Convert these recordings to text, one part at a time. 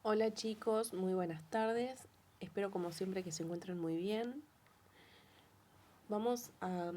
Hola chicos, muy buenas tardes. Espero como siempre que se encuentren muy bien. Vamos a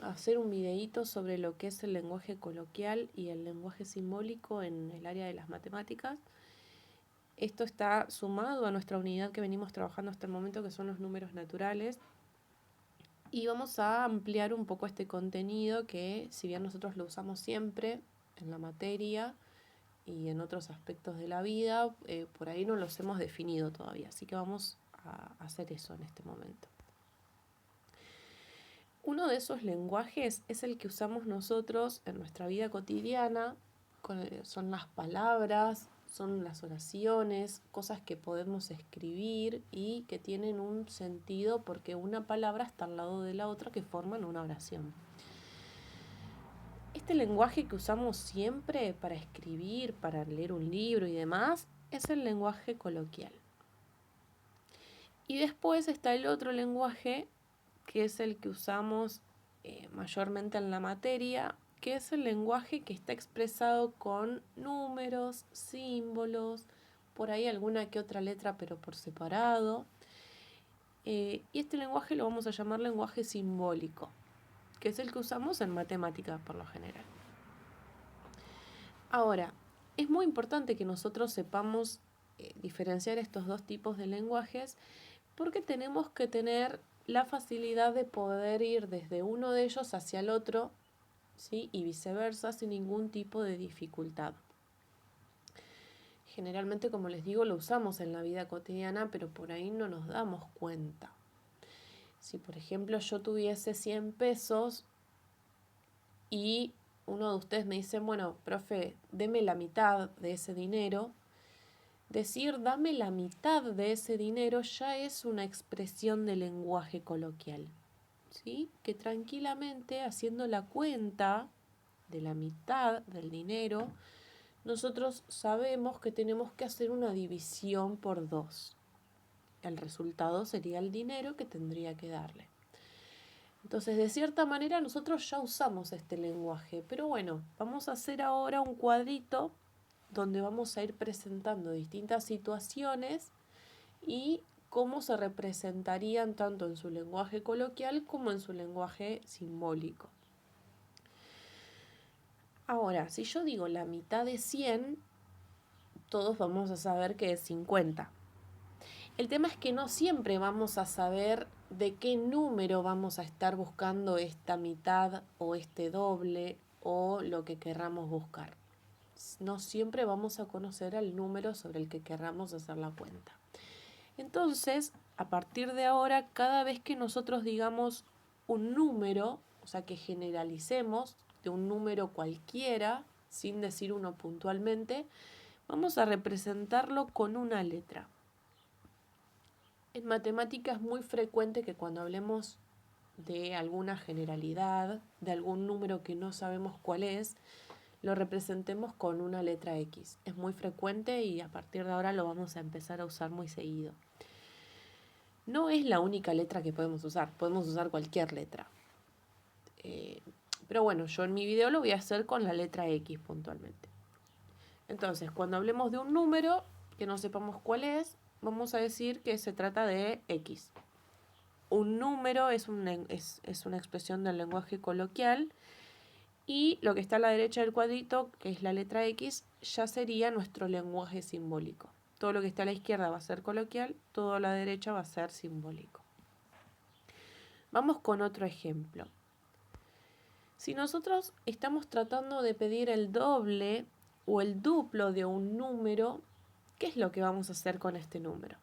hacer un videíto sobre lo que es el lenguaje coloquial y el lenguaje simbólico en el área de las matemáticas. Esto está sumado a nuestra unidad que venimos trabajando hasta el momento, que son los números naturales. Y vamos a ampliar un poco este contenido que, si bien nosotros lo usamos siempre en la materia, y en otros aspectos de la vida, por ahí no los hemos definido todavía, así que vamos a hacer eso en este momento. Uno de esos lenguajes es el que usamos nosotros en nuestra vida cotidiana, son las palabras, son las oraciones, cosas que podemos escribir y que tienen un sentido porque una palabra está al lado de la otra que forman una oración. Este lenguaje que usamos siempre para escribir, para leer un libro y demás, es el lenguaje coloquial. Y después está el otro lenguaje, que es el que usamos mayormente en la materia, que es el lenguaje que está expresado con números, símbolos, por ahí alguna que otra letra, pero por separado. Y este lenguaje lo vamos a llamar lenguaje simbólico, que es el que usamos en matemáticas por lo general. Ahora, es muy importante que nosotros sepamos diferenciar estos dos tipos de lenguajes porque tenemos que tener la facilidad de poder ir desde uno de ellos hacia el otro, ¿sí? Y viceversa sin ningún tipo de dificultad. Generalmente, como les digo, lo usamos en la vida cotidiana, pero por ahí no nos damos cuenta. Si, por ejemplo, yo tuviese 100 pesos y uno de ustedes me dice, bueno, profe, deme la mitad de ese dinero. Decir dame la mitad de ese dinero ya es una expresión de lenguaje coloquial, ¿sí? Que tranquilamente, haciendo la cuenta de la mitad del dinero, nosotros sabemos que tenemos que hacer una división por 2. El resultado sería el dinero que tendría que darle. Entonces, de cierta manera, nosotros ya usamos este lenguaje. Pero bueno, vamos a hacer ahora un cuadrito donde vamos a ir presentando distintas situaciones y cómo se representarían tanto en su lenguaje coloquial como en su lenguaje simbólico. Ahora, si yo digo la mitad de 100, todos vamos a saber que es 50. El tema es que no siempre vamos a saber de qué número vamos a estar buscando esta mitad o este doble o lo que querramos buscar. No siempre vamos a conocer el número sobre el que querramos hacer la cuenta. Entonces, a partir de ahora, cada vez que nosotros digamos un número, o sea, que generalicemos de un número cualquiera, sin decir uno puntualmente, vamos a representarlo con una letra. En matemática es muy frecuente que cuando hablemos de alguna generalidad, de algún número que no sabemos cuál es, lo representemos con una letra X. Es muy frecuente y a partir de ahora lo vamos a empezar a usar muy seguido. No es la única letra que podemos usar cualquier letra. Pero bueno, yo en mi video lo voy a hacer con la letra X puntualmente. Entonces, cuando hablemos de un número que no sepamos cuál es, vamos a decir que se trata de X. Un número es una expresión del lenguaje coloquial y lo que está a la derecha del cuadrito, que es la letra X, ya sería nuestro lenguaje simbólico. Todo lo que está a la izquierda va a ser coloquial, todo a la derecha va a ser simbólico. Vamos con otro ejemplo. Si nosotros estamos tratando de pedir el doble o el duplo de un número, ¿qué es lo que vamos a hacer con este número?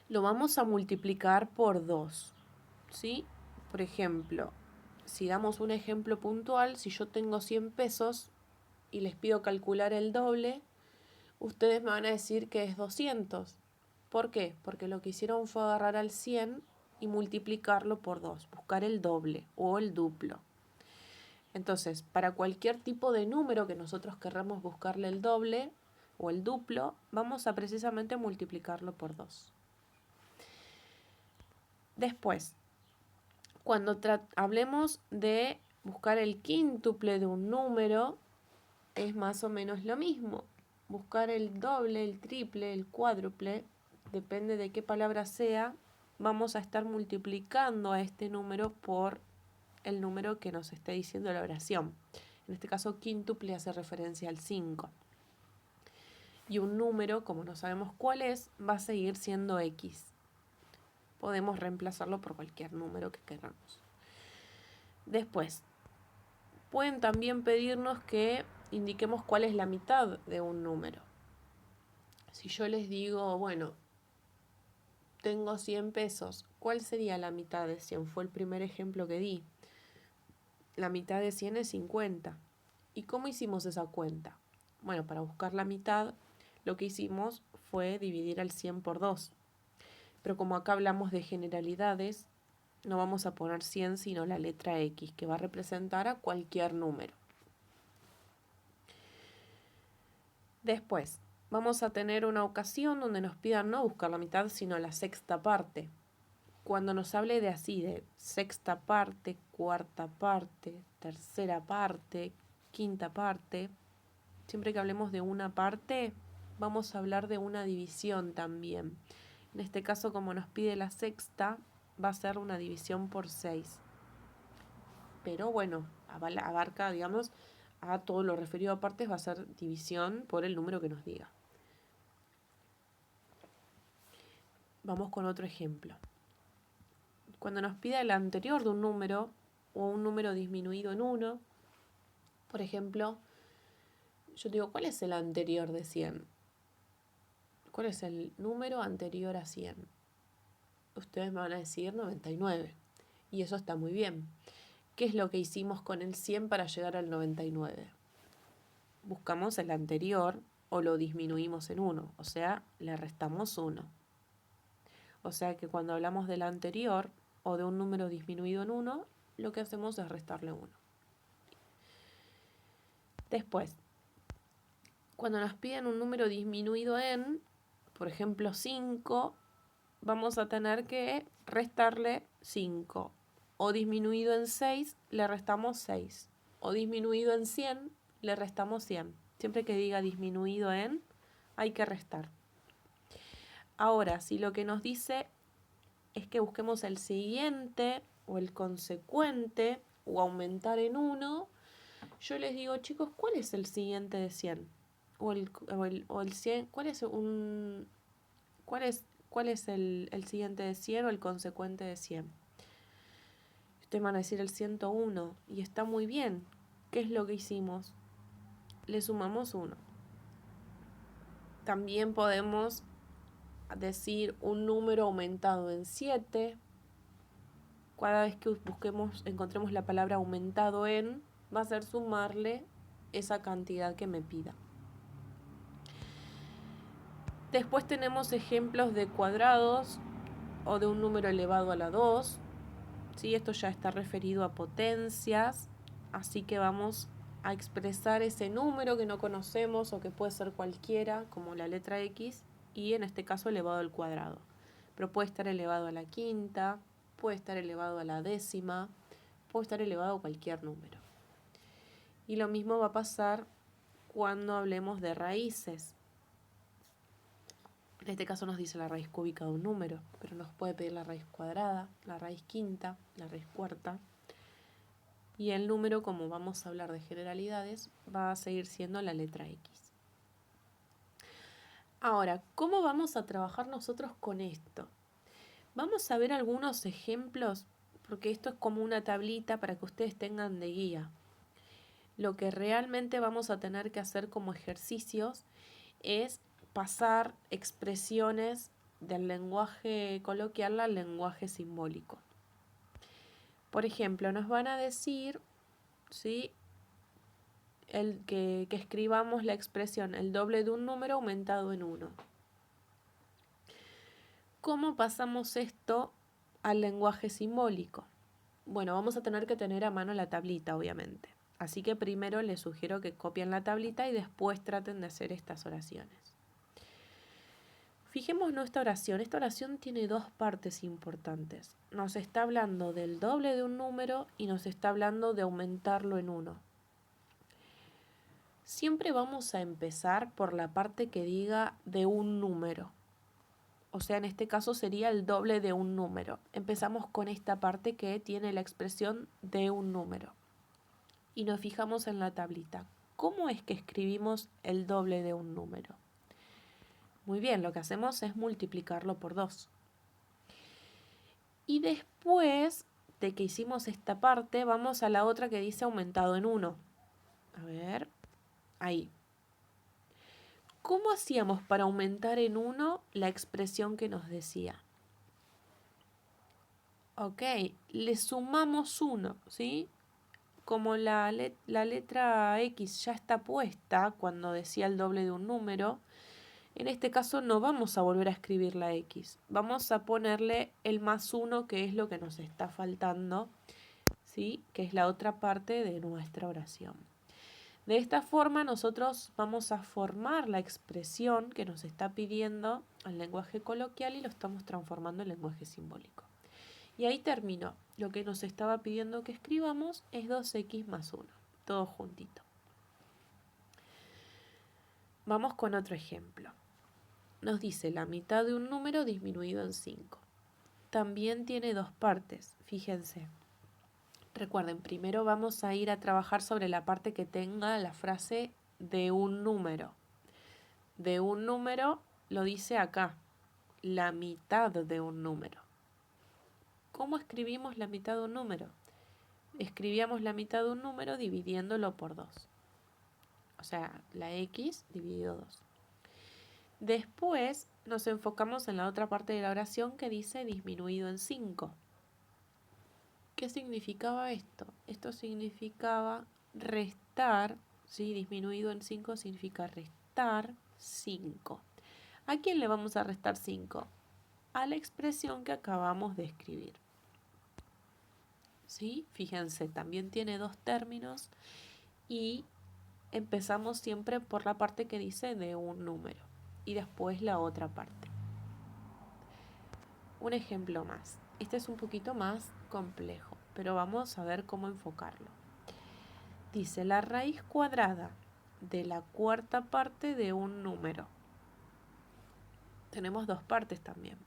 Lo vamos a multiplicar por 2, ¿sí? Por ejemplo, si damos un ejemplo puntual, si yo tengo 100 pesos y les pido calcular el doble, ustedes me van a decir que es 200. ¿Por qué? Porque lo que hicieron fue agarrar al 100 y multiplicarlo por 2, buscar el doble o el duplo. Entonces, para cualquier tipo de número que nosotros querramos buscarle el doble o el duplo, vamos a precisamente multiplicarlo por 2. Después, cuando hablemos de buscar el quíntuple de un número, es más o menos lo mismo. buscar el doble, el triple, el cuádruple, depende de qué palabra sea, vamos a estar multiplicando a este número por el número que nos esté diciendo la oración. En este caso, quíntuple hace referencia al 5. Y un número, como no sabemos cuál es, va a seguir siendo X. Podemos reemplazarlo por cualquier número que queramos. Después, pueden también pedirnos que indiquemos cuál es la mitad de un número. Si yo les digo, bueno, tengo 100 pesos, ¿cuál sería la mitad de 100? Fue el primer ejemplo que di. La mitad de 100 es 50. ¿Y cómo hicimos esa cuenta? Bueno, para buscar la mitad, lo que hicimos fue dividir al 100 por 2. Pero como acá hablamos de generalidades, no vamos a poner 100 sino la letra X, que va a representar a cualquier número. Después, vamos a tener una ocasión donde nos pidan no buscar la mitad, sino la sexta parte. Cuando nos hable de así, de sexta parte, cuarta parte, tercera parte, quinta parte, siempre que hablemos de una parte, vamos a hablar de una división también. En este caso, como nos pide la sexta, va a ser una división por 6. Pero bueno, abarca, digamos, a todo lo referido a partes, va a ser división por el número que nos diga. Vamos con otro ejemplo. Cuando nos pida el anterior de un número o un número disminuido en 1, por ejemplo, yo digo, ¿cuál es el anterior de 100? ¿Cuál es el número anterior a 100? Ustedes me van a decir 99. Y eso está muy bien. ¿Qué es lo que hicimos con el 100 para llegar al 99? Buscamos el anterior o lo disminuimos en 1, o sea, le restamos 1. O sea que cuando hablamos del anterior o de un número disminuido en 1, lo que hacemos es restarle 1. Después, cuando nos piden un número disminuido en, por ejemplo, 5, vamos a tener que restarle 5. O disminuido en 6, le restamos 6. O disminuido en 100, le restamos 100. Siempre que diga disminuido en, hay que restar. Ahora, si lo que nos dice es que busquemos el siguiente o el consecuente o aumentar en 1, yo les digo, chicos, ¿cuál es el siguiente de 100? O el 100, ¿cuál es el siguiente de 100 o el consecuente de 100? Ustedes van a decir el 101 y está muy bien. ¿Qué es lo que hicimos? Le sumamos 1. También podemos decir un número aumentado en 7. Cada vez que encontremos la palabra aumentado en, va a ser sumarle esa cantidad que me pida. Después tenemos ejemplos de cuadrados o de un número elevado a la 2. ¿Sí? Esto ya está referido a potencias, así que vamos a expresar ese número que no conocemos o que puede ser cualquiera, como la letra X, y en este caso elevado al cuadrado. Pero puede estar elevado a la quinta, puede estar elevado a la décima, puede estar elevado a cualquier número. Y lo mismo va a pasar cuando hablemos de raíces. En este caso nos dice la raíz cúbica de un número, pero nos puede pedir la raíz cuadrada, la raíz quinta, la raíz cuarta. Y el número, como vamos a hablar de generalidades, va a seguir siendo la letra X. Ahora, ¿cómo vamos a trabajar nosotros con esto? Vamos a ver algunos ejemplos, porque esto es como una tablita para que ustedes tengan de guía. Lo que realmente vamos a tener que hacer como ejercicios es pasar expresiones del lenguaje coloquial al lenguaje simbólico. Por ejemplo, nos van a decir, ¿sí?, que escribamos la expresión el doble de un número aumentado en 1. ¿Cómo pasamos esto al lenguaje simbólico? Bueno, vamos a tener que tener a mano la tablita, obviamente. Así que primero les sugiero que copien la tablita y después traten de hacer estas oraciones. Fijemos nuestra oración. Esta oración tiene dos partes importantes. Nos está hablando del doble de un número y nos está hablando de aumentarlo en 1. Siempre vamos a empezar por la parte que diga de un número. O sea, en este caso sería el doble de un número. Empezamos con esta parte que tiene la expresión de un número. Y nos fijamos en la tablita. ¿Cómo es que escribimos el doble de un número? Muy bien, lo que hacemos es multiplicarlo por 2. Y después de que hicimos esta parte, vamos a la otra que dice aumentado en 1. A ver, ahí. ¿Cómo hacíamos para aumentar en 1 la expresión que nos decía? Ok, le sumamos 1, ¿sí? Como la letra X ya está puesta cuando decía el doble de un número, en este caso no vamos a volver a escribir la X. Vamos a ponerle el más 1, que es lo que nos está faltando, ¿sí? Que es la otra parte de nuestra oración. De esta forma nosotros vamos a formar la expresión que nos está pidiendo el lenguaje coloquial y lo estamos transformando en lenguaje simbólico. Y ahí terminó. Lo que nos estaba pidiendo que escribamos es 2x más 1, todo juntito. Vamos con otro ejemplo. Nos dice la mitad de un número disminuido en 5. También tiene dos partes, fíjense. Recuerden, primero vamos a ir a trabajar sobre la parte que tenga la frase de un número. De un número lo dice acá, la mitad de un número. ¿Cómo escribimos la mitad de un número? Escribíamos la mitad de un número dividiéndolo por 2. O sea, la x dividido 2. Después nos enfocamos en la otra parte de la oración que dice disminuido en 5. ¿Qué significaba esto? Esto significaba restar, ¿sí? Disminuido en 5 significa restar 5. ¿A quién le vamos a restar 5? A la expresión que acabamos de escribir. ¿Sí? Fíjense, también tiene dos términos y empezamos siempre por la parte que dice de un número y después la otra parte. Un ejemplo más. Este es un poquito más complejo, pero vamos a ver cómo enfocarlo. Dice la raíz cuadrada de la cuarta parte de un número. Tenemos dos partes también.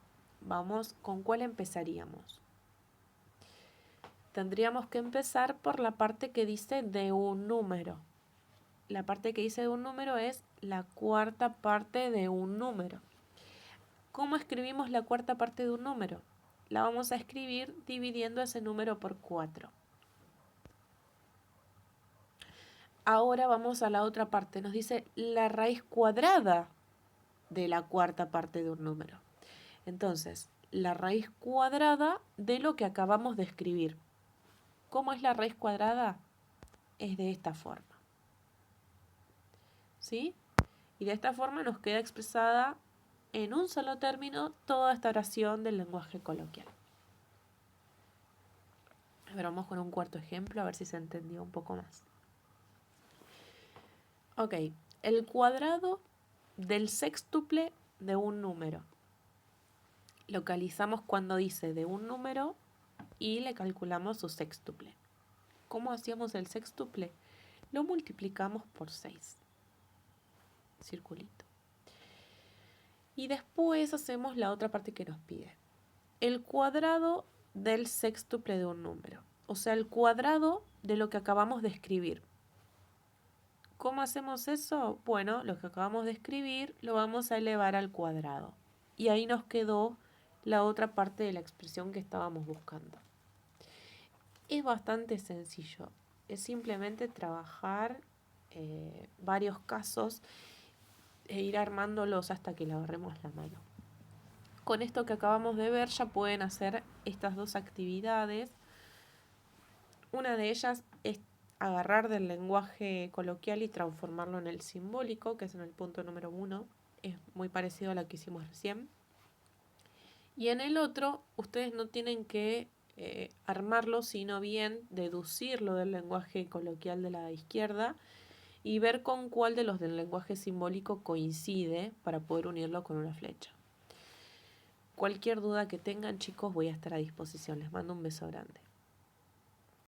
Vamos, ¿con cuál empezaríamos? Tendríamos que empezar por la parte que dice de un número. La parte que dice de un número es la cuarta parte de un número. ¿Cómo escribimos la cuarta parte de un número? La vamos a escribir dividiendo ese número por 4. Ahora vamos a la otra parte. Nos dice la raíz cuadrada de la cuarta parte de un número. Entonces, la raíz cuadrada de lo que acabamos de escribir. ¿Cómo es la raíz cuadrada? Es de esta forma. ¿Sí? Y de esta forma nos queda expresada en un solo término toda esta oración del lenguaje coloquial. A ver, vamos con un cuarto ejemplo, a ver si se entendió un poco más. Ok, el cuadrado del sextuple de un número. Localizamos cuando dice de un número y le calculamos su sextuple. ¿Cómo hacíamos el sextuple? Lo multiplicamos por 6. Circulito. Y después hacemos la otra parte que nos pide. El cuadrado del sextuple de un número. O sea, el cuadrado de lo que acabamos de escribir. ¿Cómo hacemos eso? Bueno, lo que acabamos de escribir lo vamos a elevar al cuadrado. Y ahí nos quedó la otra parte de la expresión que estábamos buscando. Es bastante sencillo. Es simplemente trabajar varios casos e ir armándolos hasta que le agarremos la mano. Con esto que acabamos de ver ya pueden hacer estas dos actividades. Una de ellas es agarrar del lenguaje coloquial y transformarlo en el simbólico, que es en el punto número 1. Es muy parecido a lo que hicimos recién. Y en el otro, ustedes no tienen que armarlo, sino bien deducirlo del lenguaje coloquial de la izquierda y ver con cuál de los del lenguaje simbólico coincide para poder unirlo con una flecha. Cualquier duda que tengan, chicos, voy a estar a disposición. Les mando un beso grande.